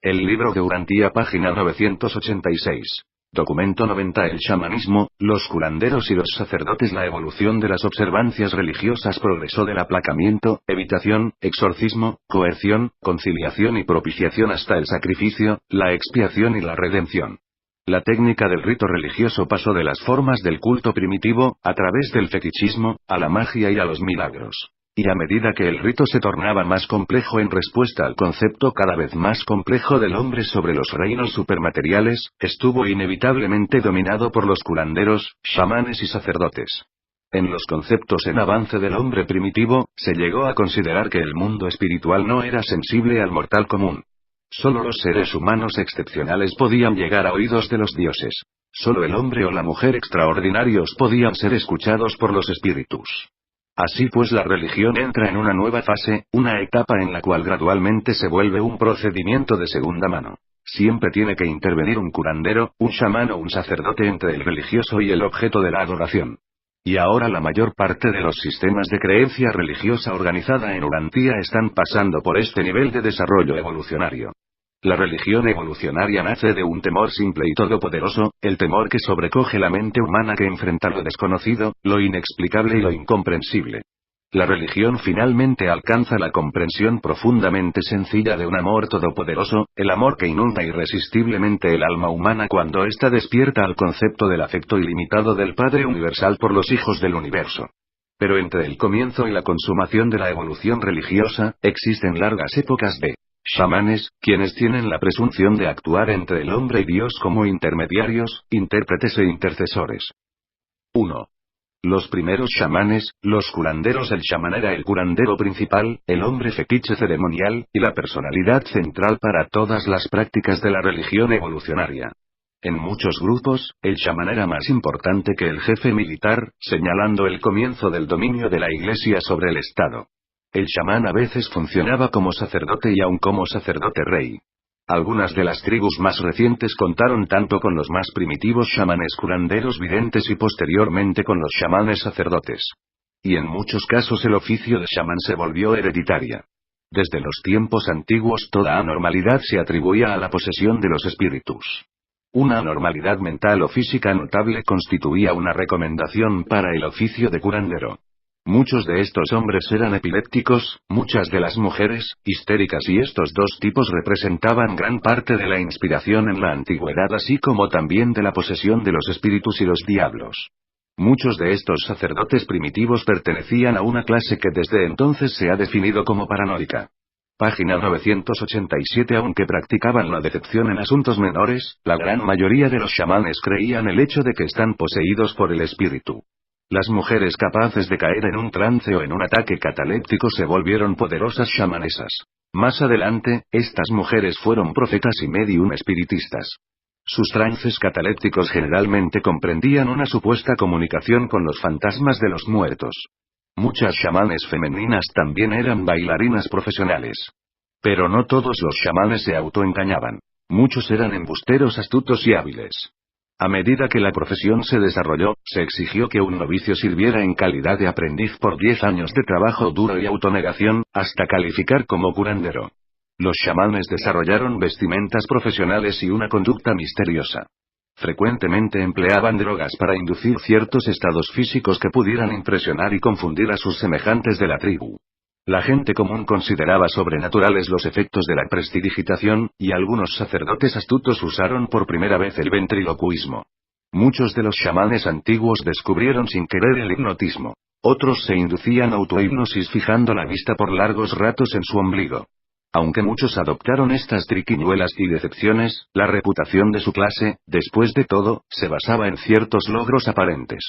El libro de Urantía, página 986. Documento 90. El chamanismo, los curanderos y los sacerdotes. La evolución de las observancias religiosas progresó del aplacamiento, evitación, exorcismo, coerción, conciliación y propiciación hasta el sacrificio, la expiación y la redención. La técnica del rito religioso pasó de las formas del culto primitivo, a través del fetichismo, a la magia y a los milagros. Y a medida que el rito se tornaba más complejo en respuesta al concepto cada vez más complejo del hombre sobre los reinos supermateriales, estuvo inevitablemente dominado por los curanderos, chamanes y sacerdotes. En los conceptos en avance del hombre primitivo, se llegó a considerar que el mundo espiritual no era sensible al mortal común. Solo los seres humanos excepcionales podían llegar a oídos de los dioses. Solo el hombre o la mujer extraordinarios podían ser escuchados por los espíritus. Así pues, la religión entra en una nueva fase, una etapa en la cual gradualmente se vuelve un procedimiento de segunda mano. Siempre tiene que intervenir un curandero, un chamán o un sacerdote entre el religioso y el objeto de la adoración. Y ahora la mayor parte de los sistemas de creencia religiosa organizada en Urantía están pasando por este nivel de desarrollo evolucionario. La religión evolucionaria nace de un temor simple y todopoderoso, el temor que sobrecoge la mente humana que enfrenta lo desconocido, lo inexplicable y lo incomprensible. La religión finalmente alcanza la comprensión profundamente sencilla de un amor todopoderoso, el amor que inunda irresistiblemente el alma humana cuando ésta despierta al concepto del afecto ilimitado del Padre Universal por los hijos del universo. Pero entre el comienzo y la consumación de la evolución religiosa, existen largas épocas de chamanes, quienes tienen la presunción de actuar entre el hombre y Dios como intermediarios, intérpretes e intercesores. 1. Los primeros chamanes, los curanderos. El chamán era el curandero principal, el hombre fetiche ceremonial, y la personalidad central para todas las prácticas de la religión evolucionaria. En muchos grupos, el chamán era más importante que el jefe militar, señalando el comienzo del dominio de la Iglesia sobre el Estado. El chamán a veces funcionaba como sacerdote y aun como sacerdote rey. Algunas de las tribus más recientes contaron tanto con los más primitivos chamanes curanderos videntes y posteriormente con los chamanes sacerdotes. Y en muchos casos el oficio de chamán se volvió hereditaria. Desde los tiempos antiguos toda anormalidad se atribuía a la posesión de los espíritus. Una anormalidad mental o física notable constituía una recomendación para el oficio de curandero. Muchos de estos hombres eran epilépticos, muchas de las mujeres, histéricas, y estos dos tipos representaban gran parte de la inspiración en la antigüedad, así como también de la posesión de los espíritus y los diablos. Muchos de estos sacerdotes primitivos pertenecían a una clase que desde entonces se ha definido como paranoica. Página 987. Aunque practicaban la decepción en asuntos menores, la gran mayoría de los chamanes creían el hecho de que están poseídos por el espíritu. Las mujeres capaces de caer en un trance o en un ataque cataléptico se volvieron poderosas chamanesas. Más adelante, estas mujeres fueron profetas y medium espiritistas. Sus trances catalépticos generalmente comprendían una supuesta comunicación con los fantasmas de los muertos. Muchas chamanes femeninas también eran bailarinas profesionales. Pero no todos los chamanes se autoengañaban. Muchos eran embusteros astutos y hábiles. A medida que la profesión se desarrolló, se exigió que un novicio sirviera en calidad de aprendiz por 10 años de trabajo duro y autonegación, hasta calificar como curandero. Los chamanes desarrollaron vestimentas profesionales y una conducta misteriosa. Frecuentemente empleaban drogas para inducir ciertos estados físicos que pudieran impresionar y confundir a sus semejantes de la tribu. La gente común consideraba sobrenaturales los efectos de la prestidigitación, y algunos sacerdotes astutos usaron por primera vez el ventriloquismo. Muchos de los chamanes antiguos descubrieron sin querer el hipnotismo. Otros se inducían autohipnosis fijando la vista por largos ratos en su ombligo. Aunque muchos adoptaron estas triquiñuelas y decepciones, la reputación de su clase, después de todo, se basaba en ciertos logros aparentes.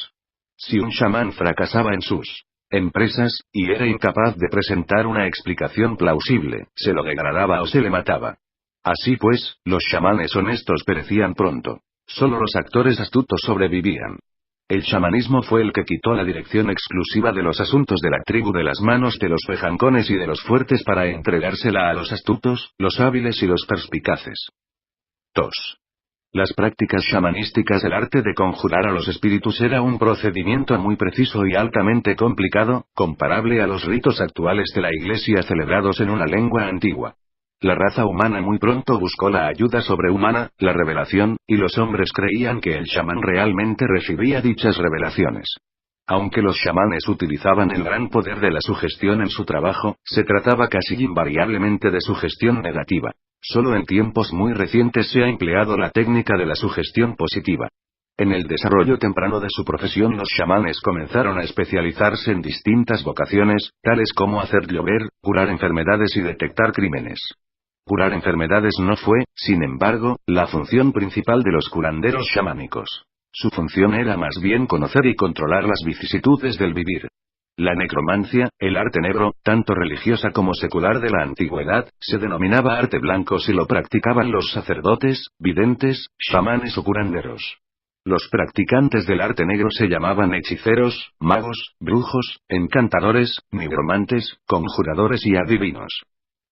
Si un chamán fracasaba en sus empresas, y era incapaz de presentar una explicación plausible, se lo degradaba o se le mataba. Así pues, los chamanes honestos perecían pronto. Solo los actores astutos sobrevivían. El chamanismo fue el que quitó la dirección exclusiva de los asuntos de la tribu de las manos de los pejancones y de los fuertes para entregársela a los astutos, los hábiles y los perspicaces. 2. Las prácticas chamanísticas. El arte de conjurar a los espíritus era un procedimiento muy preciso y altamente complicado, comparable a los ritos actuales de la Iglesia celebrados en una lengua antigua. La raza humana muy pronto buscó la ayuda sobrehumana, la revelación, y los hombres creían que el chamán realmente recibía dichas revelaciones. Aunque los chamanes utilizaban el gran poder de la sugestión en su trabajo, se trataba casi invariablemente de sugestión negativa. Solo en tiempos muy recientes se ha empleado la técnica de la sugestión positiva. En el desarrollo temprano de su profesión, los chamanes comenzaron a especializarse en distintas vocaciones, tales como hacer llover, curar enfermedades y detectar crímenes. Curar enfermedades no fue, sin embargo, la función principal de los curanderos chamánicos. Su función era más bien conocer y controlar las vicisitudes del vivir. La necromancia, el arte negro, tanto religiosa como secular de la antigüedad, se denominaba arte blanco si lo practicaban los sacerdotes, videntes, chamanes o curanderos. Los practicantes del arte negro se llamaban hechiceros, magos, brujos, encantadores, nigromantes, conjuradores y adivinos.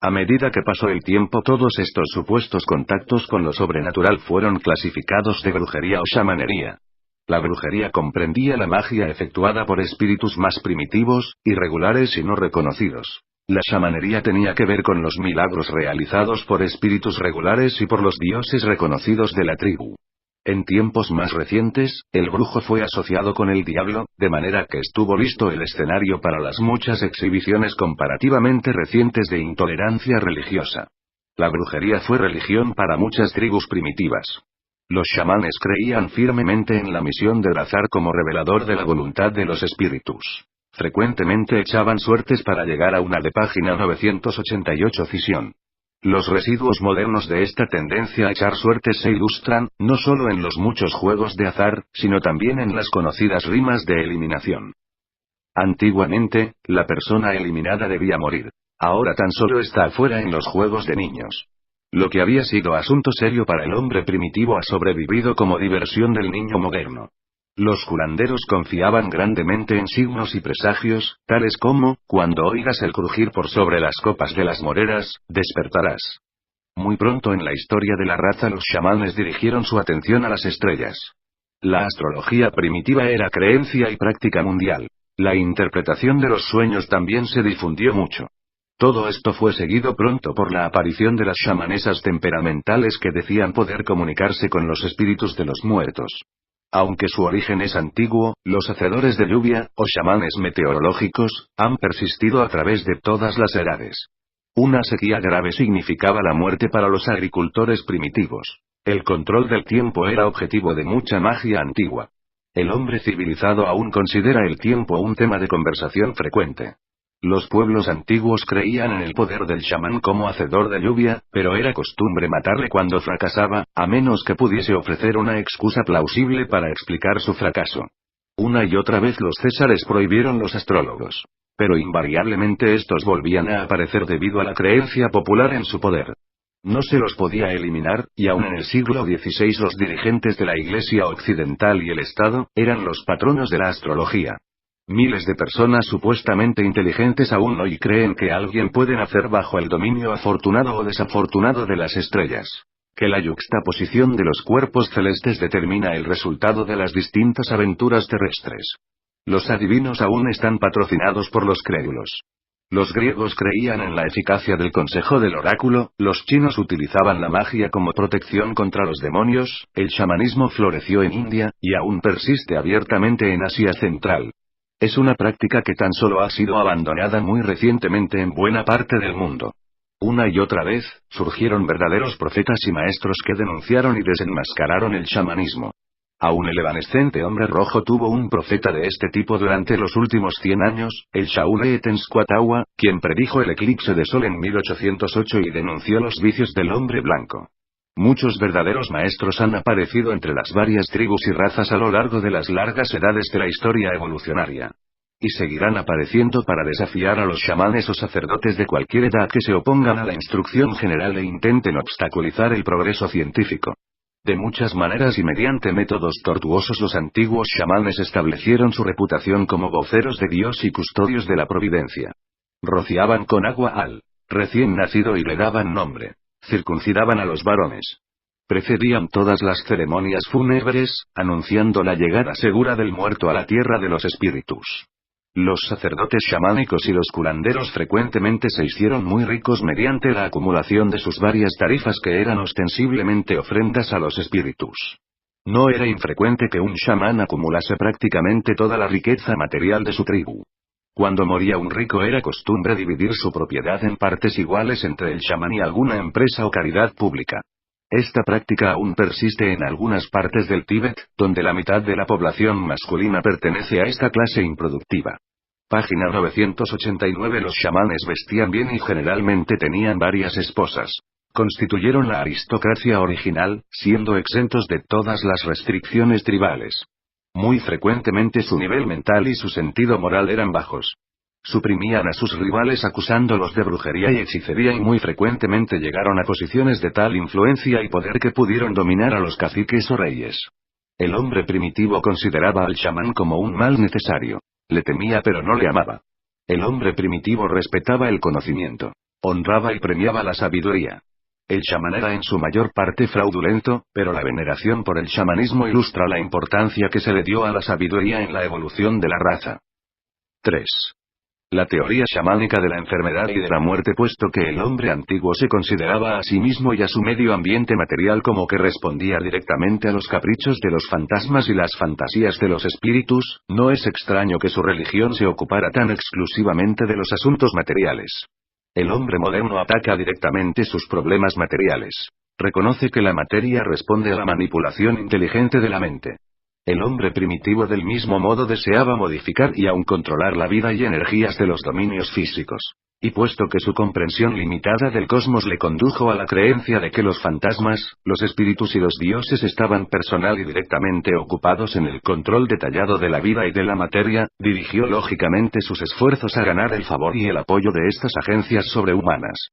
A medida que pasó el tiempo, todos estos supuestos contactos con lo sobrenatural fueron clasificados de brujería o chamanería. La brujería comprendía la magia efectuada por espíritus más primitivos, irregulares y no reconocidos. La chamanería tenía que ver con los milagros realizados por espíritus regulares y por los dioses reconocidos de la tribu. En tiempos más recientes, el brujo fue asociado con el diablo, de manera que estuvo listo el escenario para las muchas exhibiciones comparativamente recientes de intolerancia religiosa. La brujería fue religión para muchas tribus primitivas. Los chamanes creían firmemente en la misión del azar como revelador de la voluntad de los espíritus. Frecuentemente echaban suertes para llegar a una de página 988 Cisión. Los residuos modernos de esta tendencia a echar suertes se ilustran, no solo en los muchos juegos de azar, sino también en las conocidas rimas de eliminación. Antiguamente, la persona eliminada debía morir. Ahora tan solo está afuera en los juegos de niños. Lo que había sido asunto serio para el hombre primitivo ha sobrevivido como diversión del niño moderno. Los curanderos confiaban grandemente en signos y presagios, tales como, cuando oigas el crujir por sobre las copas de las moreras, despertarás. Muy pronto en la historia de la raza los chamanes dirigieron su atención a las estrellas. La astrología primitiva era creencia y práctica mundial. La interpretación de los sueños también se difundió mucho. Todo esto fue seguido pronto por la aparición de las chamanesas temperamentales que decían poder comunicarse con los espíritus de los muertos. Aunque su origen es antiguo, los hacedores de lluvia, o chamanes meteorológicos, han persistido a través de todas las edades. Una sequía grave significaba la muerte para los agricultores primitivos. El control del tiempo era objetivo de mucha magia antigua. El hombre civilizado aún considera el tiempo un tema de conversación frecuente. Los pueblos antiguos creían en el poder del chamán como hacedor de lluvia, pero era costumbre matarle cuando fracasaba, a menos que pudiese ofrecer una excusa plausible para explicar su fracaso. Una y otra vez los césares prohibieron los astrólogos. Pero invariablemente estos volvían a aparecer debido a la creencia popular en su poder. No se los podía eliminar, y aún en el siglo XVI los dirigentes de la Iglesia Occidental y el Estado, eran los patronos de la astrología. Miles de personas supuestamente inteligentes aún hoy creen que alguien puede nacer bajo el dominio afortunado o desafortunado de las estrellas. Que la yuxtaposición de los cuerpos celestes determina el resultado de las distintas aventuras terrestres. Los adivinos aún están patrocinados por los crédulos. Los griegos creían en la eficacia del consejo del oráculo, los chinos utilizaban la magia como protección contra los demonios, el chamanismo floreció en India, y aún persiste abiertamente en Asia Central. Es una práctica que tan solo ha sido abandonada muy recientemente en buena parte del mundo. Una y otra vez, surgieron verdaderos profetas y maestros que denunciaron y desenmascararon el chamanismo. Aún el evanescente hombre rojo tuvo un profeta de este tipo durante los últimos 100 años, el Shaule Tenskwatawa, quien predijo el eclipse de sol en 1808 y denunció los vicios del hombre blanco. Muchos verdaderos maestros han aparecido entre las varias tribus y razas a lo largo de las largas edades de la historia evolucionaria. Y seguirán apareciendo para desafiar a los chamanes o sacerdotes de cualquier edad que se opongan a la instrucción general e intenten obstaculizar el progreso científico. De muchas maneras y mediante métodos tortuosos los antiguos chamanes establecieron su reputación como voceros de Dios y custodios de la providencia. Rociaban con agua al recién nacido y le daban nombre. Circuncidaban a los varones. Precedían todas las ceremonias fúnebres, anunciando la llegada segura del muerto a la tierra de los espíritus. Los sacerdotes chamánicos y los curanderos frecuentemente se hicieron muy ricos mediante la acumulación de sus varias tarifas que eran ostensiblemente ofrendas a los espíritus. No era infrecuente que un chamán acumulase prácticamente toda la riqueza material de su tribu. Cuando moría un rico era costumbre dividir su propiedad en partes iguales entre el chamán y alguna empresa o caridad pública. Esta práctica aún persiste en algunas partes del Tíbet, donde la mitad de la población masculina pertenece a esta clase improductiva. Página 989. Los chamanes vestían bien y generalmente tenían varias esposas. Constituyeron la aristocracia original, siendo exentos de todas las restricciones tribales. Muy frecuentemente su nivel mental y su sentido moral eran bajos. Suprimían a sus rivales acusándolos de brujería y hechicería y muy frecuentemente llegaron a posiciones de tal influencia y poder que pudieron dominar a los caciques o reyes. El hombre primitivo consideraba al chamán como un mal necesario. Le temía pero no le amaba. El hombre primitivo respetaba el conocimiento. Honraba y premiaba la sabiduría. El chamán era en su mayor parte fraudulento, pero la veneración por el chamanismo ilustra la importancia que se le dio a la sabiduría en la evolución de la raza. 3. La teoría chamánica de la enfermedad y de la muerte. Puesto que el hombre antiguo se consideraba a sí mismo y a su medio ambiente material como que respondía directamente a los caprichos de los fantasmas y las fantasías de los espíritus, no es extraño que su religión se ocupara tan exclusivamente de los asuntos materiales. El hombre moderno ataca directamente sus problemas materiales. Reconoce que la materia responde a la manipulación inteligente de la mente. El hombre primitivo del mismo modo deseaba modificar y aun controlar la vida y energías de los dominios físicos. Y puesto que su comprensión limitada del cosmos le condujo a la creencia de que los fantasmas, los espíritus y los dioses estaban personal y directamente ocupados en el control detallado de la vida y de la materia, dirigió lógicamente sus esfuerzos a ganar el favor y el apoyo de estas agencias sobrehumanas.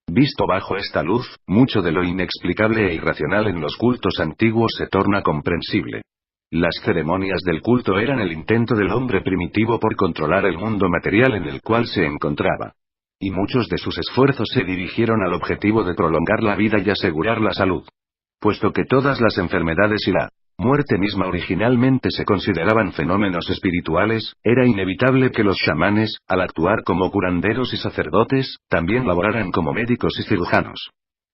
Visto bajo esta luz, mucho de lo inexplicable e irracional en los cultos antiguos se torna comprensible. Las ceremonias del culto eran el intento del hombre primitivo por controlar el mundo material en el cual se encontraba. Y muchos de sus esfuerzos se dirigieron al objetivo de prolongar la vida y asegurar la salud. Puesto que todas las enfermedades y la muerte misma originalmente se consideraban fenómenos espirituales, era inevitable que los chamanes, al actuar como curanderos y sacerdotes, también laboraran como médicos y cirujanos.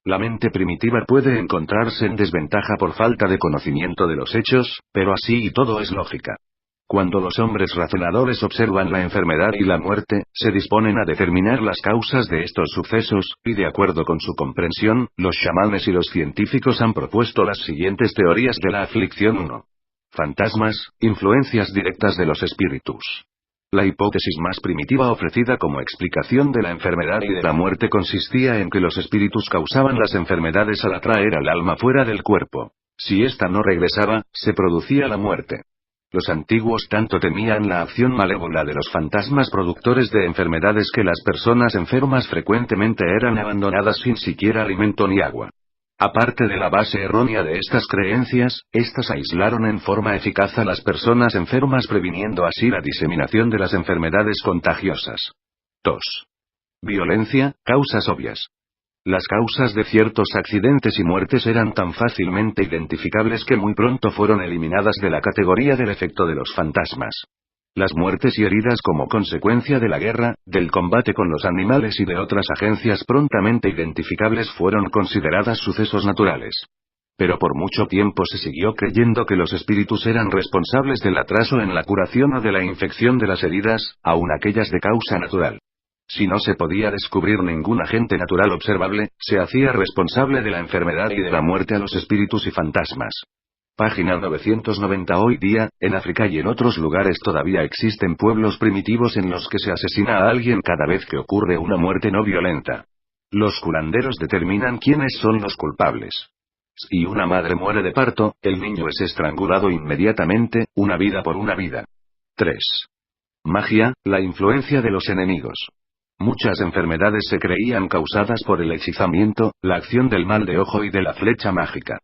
La mente primitiva puede encontrarse en desventaja por falta de conocimiento de los hechos, pero así y todo es lógica. Cuando los hombres razonadores observan la enfermedad y la muerte, se disponen a determinar las causas de estos sucesos, y de acuerdo con su comprensión, los chamanes y los científicos han propuesto las siguientes teorías de la aflicción. 1. Fantasmas, influencias directas de los espíritus. La hipótesis más primitiva ofrecida como explicación de la enfermedad y de la muerte consistía en que los espíritus causaban las enfermedades al atraer al alma fuera del cuerpo. Si ésta no regresaba, se producía la muerte. Los antiguos tanto temían la acción malévola de los fantasmas productores de enfermedades que las personas enfermas frecuentemente eran abandonadas sin siquiera alimento ni agua. Aparte de la base errónea de estas creencias, estas aislaron en forma eficaz a las personas enfermas, previniendo así la diseminación de las enfermedades contagiosas. 2. Violencia, causas obvias. Las causas de ciertos accidentes y muertes eran tan fácilmente identificables que muy pronto fueron eliminadas de la categoría del efecto de los fantasmas. Las muertes y heridas como consecuencia de la guerra, del combate con los animales y de otras agencias prontamente identificables fueron consideradas sucesos naturales. Pero por mucho tiempo se siguió creyendo que los espíritus eran responsables del atraso en la curación o de la infección de las heridas, aun aquellas de causa natural. Si no se podía descubrir ningún agente natural observable, se hacía responsable de la enfermedad y de la muerte a los espíritus y fantasmas. Página 990. Hoy día, en África y en otros lugares todavía existen pueblos primitivos en los que se asesina a alguien cada vez que ocurre una muerte no violenta. Los curanderos determinan quiénes son los culpables. Si una madre muere de parto, el niño es estrangulado inmediatamente, una vida por una vida. 3. Magia, la influencia de los enemigos. Muchas enfermedades se creían causadas por el hechizamiento, la acción del mal de ojo y de la flecha mágica.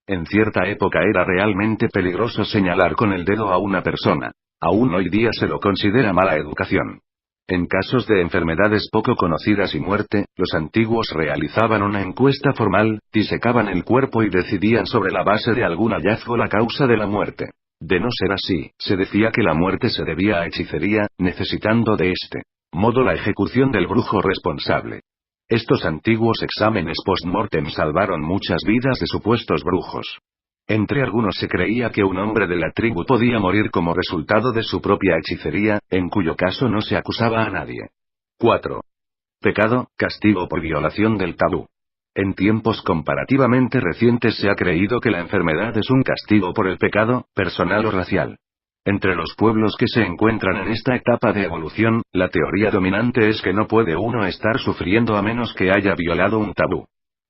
En cierta época era realmente peligroso señalar con el dedo a una persona. Aún hoy día se lo considera mala educación. En casos de enfermedades poco conocidas y muerte, los antiguos realizaban una encuesta formal, disecaban el cuerpo y decidían sobre la base de algún hallazgo la causa de la muerte. De no ser así, se decía que la muerte se debía a hechicería, necesitando de este modo la ejecución del brujo responsable. Estos antiguos exámenes post-mortem salvaron muchas vidas de supuestos brujos. Entre algunos se creía que un hombre de la tribu podía morir como resultado de su propia hechicería, en cuyo caso no se acusaba a nadie. 4. Pecado, castigo por violación del tabú. En tiempos comparativamente recientes se ha creído que la enfermedad es un castigo por el pecado, personal o racial. Entre los pueblos que se encuentran en esta etapa de evolución, la teoría dominante es que no puede uno estar sufriendo a menos que haya violado un tabú.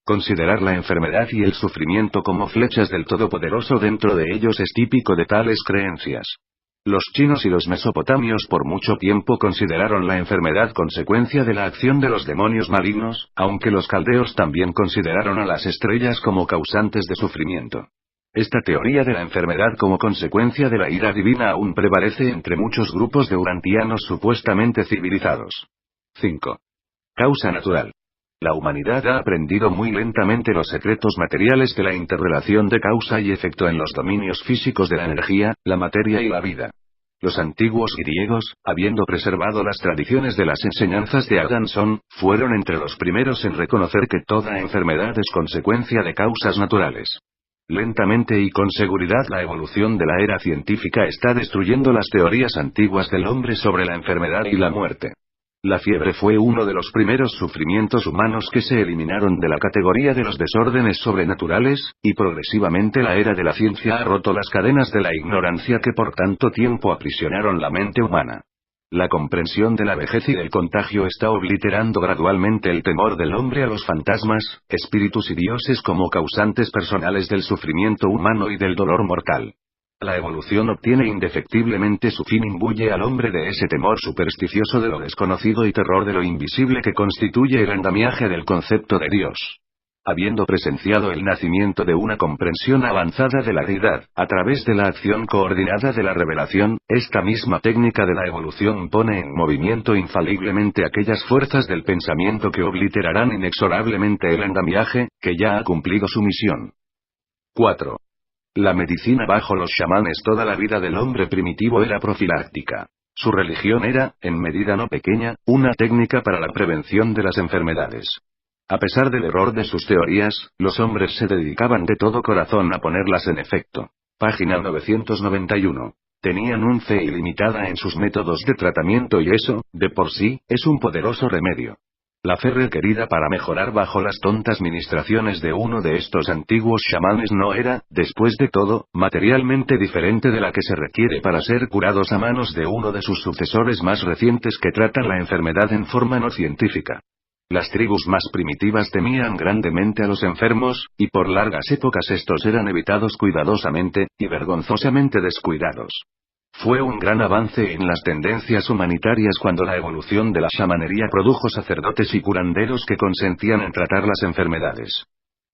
Considerar la enfermedad y el sufrimiento como flechas del Todopoderoso dentro de ellos es típico de tales creencias. Los chinos y los mesopotamios por mucho tiempo consideraron la enfermedad consecuencia de la acción de los demonios malignos, aunque los caldeos también consideraron a las estrellas como causantes de sufrimiento. Esta teoría de la enfermedad como consecuencia de la ira divina aún prevalece entre muchos grupos de urantianos supuestamente civilizados. 5. Causa natural. La humanidad ha aprendido muy lentamente los secretos materiales de la interrelación de causa y efecto en los dominios físicos de la energía, la materia y la vida. Los antiguos griegos, habiendo preservado las tradiciones de las enseñanzas de Adamson, fueron entre los primeros en reconocer que toda enfermedad es consecuencia de causas naturales. Lentamente y con seguridad la evolución de la era científica está destruyendo las teorías antiguas del hombre sobre la enfermedad y la muerte. La fiebre fue uno de los primeros sufrimientos humanos que se eliminaron de la categoría de los desórdenes sobrenaturales, y progresivamente la era de la ciencia ha roto las cadenas de la ignorancia que por tanto tiempo aprisionaron la mente humana. La comprensión de la vejez y del contagio está obliterando gradualmente el temor del hombre a los fantasmas, espíritus y dioses como causantes personales del sufrimiento humano y del dolor mortal. La evolución obtiene indefectiblemente su fin, imbuye al hombre de ese temor supersticioso de lo desconocido y terror de lo invisible que constituye el andamiaje del concepto de Dios. Habiendo presenciado el nacimiento de una comprensión avanzada de la deidad, a través de la acción coordinada de la revelación, esta misma técnica de la evolución pone en movimiento infaliblemente aquellas fuerzas del pensamiento que obliterarán inexorablemente el andamiaje, que ya ha cumplido su misión. 4. La medicina bajo los chamanes. Toda la vida del hombre primitivo era profiláctica. Su religión era, en medida no pequeña, una técnica para la prevención de las enfermedades. A pesar del error de sus teorías, los hombres se dedicaban de todo corazón a ponerlas en efecto. Página 991. Tenían un fe ilimitada en sus métodos de tratamiento y eso, de por sí, es un poderoso remedio. La fe requerida para mejorar bajo las tontas ministraciones de uno de estos antiguos chamanes no era, después de todo, materialmente diferente de la que se requiere para ser curados a manos de uno de sus sucesores más recientes que tratan la enfermedad en forma no científica. Las tribus más primitivas temían grandemente a los enfermos, y por largas épocas estos eran evitados cuidadosamente, y vergonzosamente descuidados. Fue un gran avance en las tendencias humanitarias cuando la evolución de la chamanería produjo sacerdotes y curanderos que consentían en tratar las enfermedades.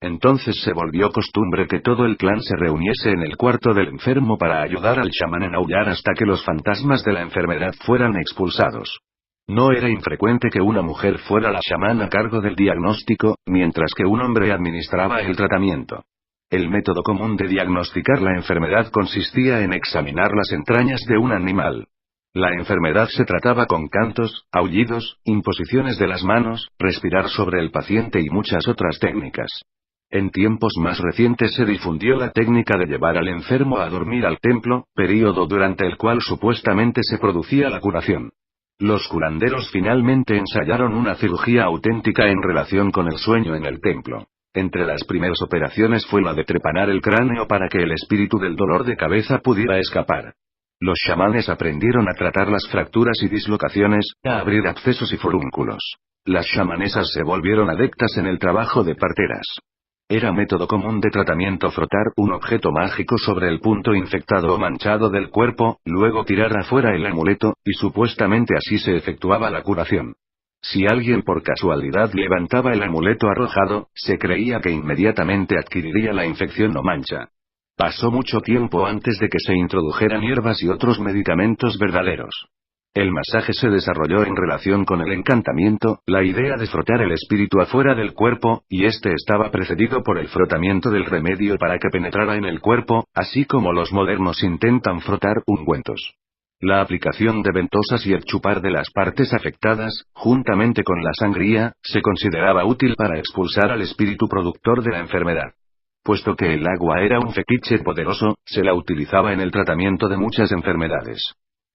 Entonces se volvió costumbre que todo el clan se reuniese en el cuarto del enfermo para ayudar al chamán en aullar hasta que los fantasmas de la enfermedad fueran expulsados. No era infrecuente que una mujer fuera la chamán a cargo del diagnóstico, mientras que un hombre administraba el tratamiento. El método común de diagnosticar la enfermedad consistía en examinar las entrañas de un animal. La enfermedad se trataba con cantos, aullidos, imposiciones de las manos, respirar sobre el paciente y muchas otras técnicas. En tiempos más recientes se difundió la técnica de llevar al enfermo a dormir al templo, período durante el cual supuestamente se producía la curación. Los curanderos finalmente ensayaron una cirugía auténtica en relación con el sueño en el templo. Entre las primeras operaciones fue la de trepanar el cráneo para que el espíritu del dolor de cabeza pudiera escapar. Los chamanes aprendieron a tratar las fracturas y dislocaciones, a abrir abscesos y forúnculos. Las chamanesas se volvieron adeptas en el trabajo de parteras. Era método común de tratamiento frotar un objeto mágico sobre el punto infectado o manchado del cuerpo, luego tirar afuera el amuleto, y supuestamente así se efectuaba la curación. Si alguien por casualidad levantaba el amuleto arrojado, se creía que inmediatamente adquiriría la infección o mancha. Pasó mucho tiempo antes de que se introdujeran hierbas y otros medicamentos verdaderos. El masaje se desarrolló en relación con el encantamiento, la idea de frotar el espíritu afuera del cuerpo, y este estaba precedido por el frotamiento del remedio para que penetrara en el cuerpo, así como los modernos intentan frotar ungüentos. La aplicación de ventosas y el chupar de las partes afectadas, juntamente con la sangría, se consideraba útil para expulsar al espíritu productor de la enfermedad. Puesto que el agua era un fetiche poderoso, se la utilizaba en el tratamiento de muchas enfermedades.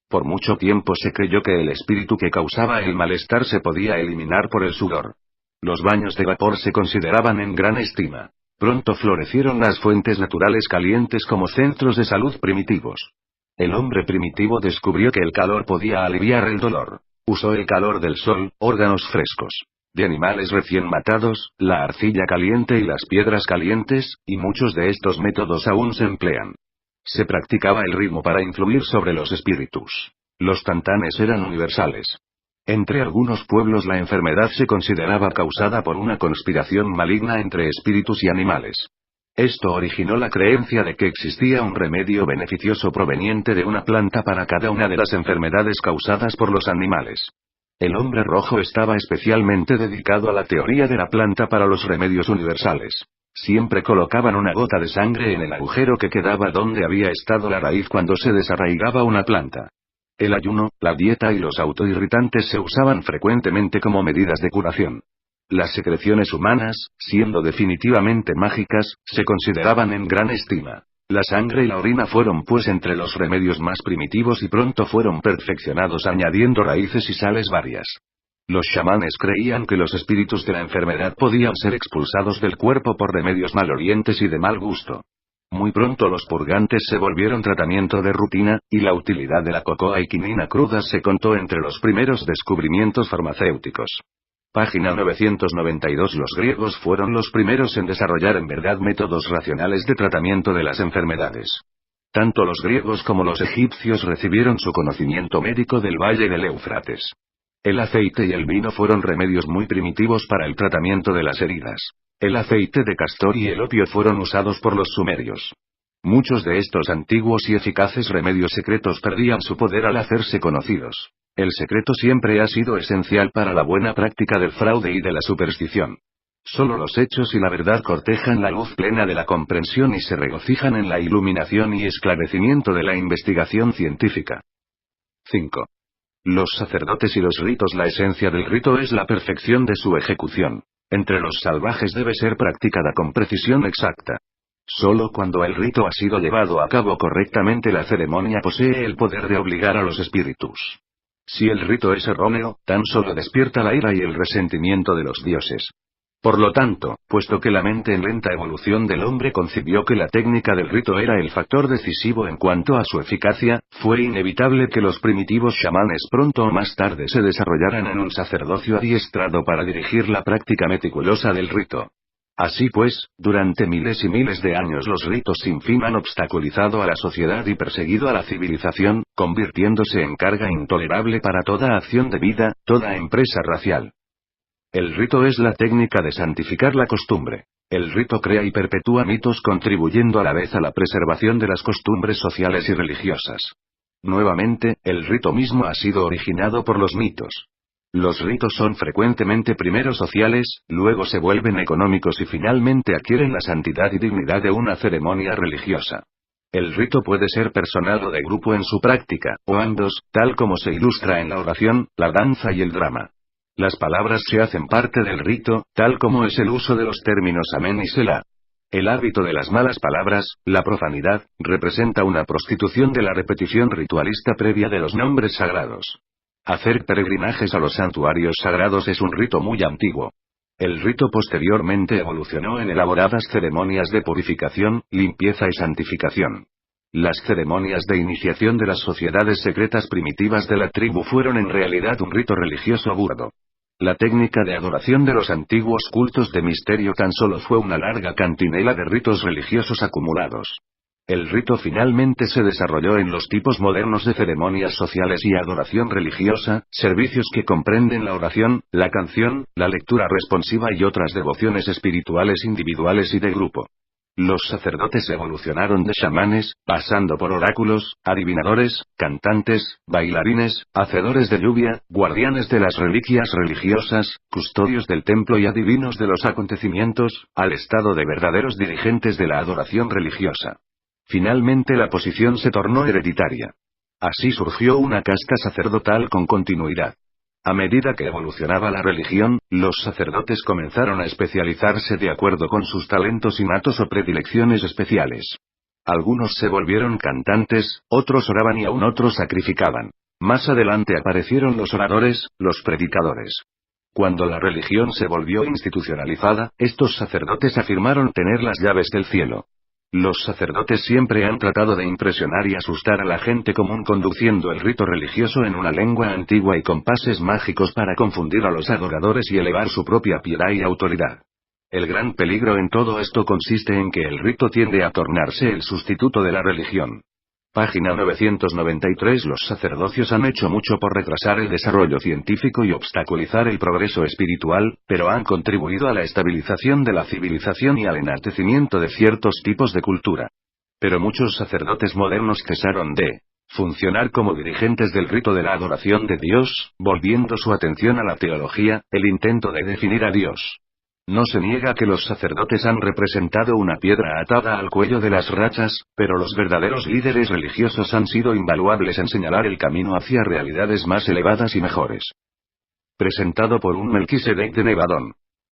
Por mucho tiempo se creyó que el espíritu que causaba el malestar se podía eliminar por el sudor. Los baños de vapor se consideraban en gran estima. Pronto florecieron las fuentes naturales calientes como centros de salud primitivos. El hombre primitivo descubrió que el calor podía aliviar el dolor. Usó el calor del sol, órganos frescos, de animales recién matados, la arcilla caliente y las piedras calientes, y muchos de estos métodos aún se emplean. Se practicaba el ritmo para influir sobre los espíritus. Los tantanes eran universales. Entre algunos pueblos la enfermedad se consideraba causada por una conspiración maligna entre espíritus y animales. Esto originó la creencia de que existía un remedio beneficioso proveniente de una planta para cada una de las enfermedades causadas por los animales. El hombre rojo estaba especialmente dedicado a la teoría de la planta para los remedios universales. Siempre colocaban una gota de sangre en el agujero que quedaba donde había estado la raíz cuando se desarraigaba una planta. El ayuno, la dieta y los autoirritantes se usaban frecuentemente como medidas de curación. Las secreciones humanas, siendo definitivamente mágicas, se consideraban en gran estima. La sangre y la orina fueron pues entre los remedios más primitivos y pronto fueron perfeccionados añadiendo raíces y sales varias. Los chamanes creían que los espíritus de la enfermedad podían ser expulsados del cuerpo por remedios malolientes y de mal gusto. Muy pronto los purgantes se volvieron tratamiento de rutina, y la utilidad de la cocoa y quinina crudas se contó entre los primeros descubrimientos farmacéuticos. Página 992. Los griegos fueron los primeros en desarrollar en verdad métodos racionales de tratamiento de las enfermedades. Tanto los griegos como los egipcios recibieron su conocimiento médico del valle del Éufrates. El aceite y el vino fueron remedios muy primitivos para el tratamiento de las heridas. El aceite de castor y el opio fueron usados por los sumerios. Muchos de estos antiguos y eficaces remedios secretos perdían su poder al hacerse conocidos. El secreto siempre ha sido esencial para la buena práctica del fraude y de la superstición. Solo los hechos y la verdad cortejan la luz plena de la comprensión y se regocijan en la iluminación y esclarecimiento de la investigación científica. 5. Los sacerdotes y los ritos. La esencia del rito es la perfección de su ejecución. Entre los salvajes debe ser practicada con precisión exacta. Solo cuando el rito ha sido llevado a cabo correctamente la ceremonia posee el poder de obligar a los espíritus. Si el rito es erróneo, tan solo despierta la ira y el resentimiento de los dioses. Por lo tanto, puesto que la mente en lenta evolución del hombre concibió que la técnica del rito era el factor decisivo en cuanto a su eficacia, fue inevitable que los primitivos chamanes pronto o más tarde se desarrollaran en un sacerdocio adiestrado para dirigir la práctica meticulosa del rito. Así pues, durante miles y miles de años los ritos sin fin han obstaculizado a la sociedad y perseguido a la civilización, convirtiéndose en carga intolerable para toda acción de vida, toda empresa racial. El rito es la técnica de santificar la costumbre. El rito crea y perpetúa mitos contribuyendo a la vez a la preservación de las costumbres sociales y religiosas. Nuevamente, el rito mismo ha sido originado por los mitos. Los ritos son frecuentemente primero sociales, luego se vuelven económicos y finalmente adquieren la santidad y dignidad de una ceremonia religiosa. El rito puede ser personal o de grupo en su práctica, o ambos, tal como se ilustra en la oración, la danza y el drama. Las palabras se hacen parte del rito, tal como es el uso de los términos amén y selah. El hábito de las malas palabras, la profanidad, representa una prostitución de la repetición ritualista previa de los nombres sagrados. Hacer peregrinajes a los santuarios sagrados es un rito muy antiguo. El rito posteriormente evolucionó en elaboradas ceremonias de purificación, limpieza y santificación. Las ceremonias de iniciación de las sociedades secretas primitivas de la tribu fueron en realidad un rito religioso burdo. La técnica de adoración de los antiguos cultos de misterio tan solo fue una larga cantinela de ritos religiosos acumulados. El rito finalmente se desarrolló en los tipos modernos de ceremonias sociales y adoración religiosa, servicios que comprenden la oración, la canción, la lectura responsiva y otras devociones espirituales individuales y de grupo. Los sacerdotes evolucionaron de chamanes, pasando por oráculos, adivinadores, cantantes, bailarines, hacedores de lluvia, guardianes de las reliquias religiosas, custodios del templo y adivinos de los acontecimientos, al estado de verdaderos dirigentes de la adoración religiosa. Finalmente la posición se tornó hereditaria. Así surgió una casta sacerdotal con continuidad. A medida que evolucionaba la religión, los sacerdotes comenzaron a especializarse de acuerdo con sus talentos innatos o predilecciones especiales. Algunos se volvieron cantantes, otros oraban y aún otros sacrificaban. Más adelante aparecieron los oradores, los predicadores. Cuando la religión se volvió institucionalizada, estos sacerdotes afirmaron tener las llaves del cielo. Los sacerdotes siempre han tratado de impresionar y asustar a la gente común conduciendo el rito religioso en una lengua antigua y compases mágicos para confundir a los adoradores y elevar su propia piedad y autoridad. El gran peligro en todo esto consiste en que el rito tiende a tornarse el sustituto de la religión. Página 993. Los sacerdocios han hecho mucho por retrasar el desarrollo científico y obstaculizar el progreso espiritual, pero han contribuido a la estabilización de la civilización y al enaltecimiento de ciertos tipos de cultura. Pero muchos sacerdotes modernos cesaron de funcionar como dirigentes del rito de la adoración de Dios, volviendo su atención a la teología, el intento de definir a Dios. No se niega que los sacerdotes han representado una piedra atada al cuello de las rachas, pero los verdaderos líderes religiosos han sido invaluables en señalar el camino hacia realidades más elevadas y mejores. Presentado por un Melquisedec de Nevadón.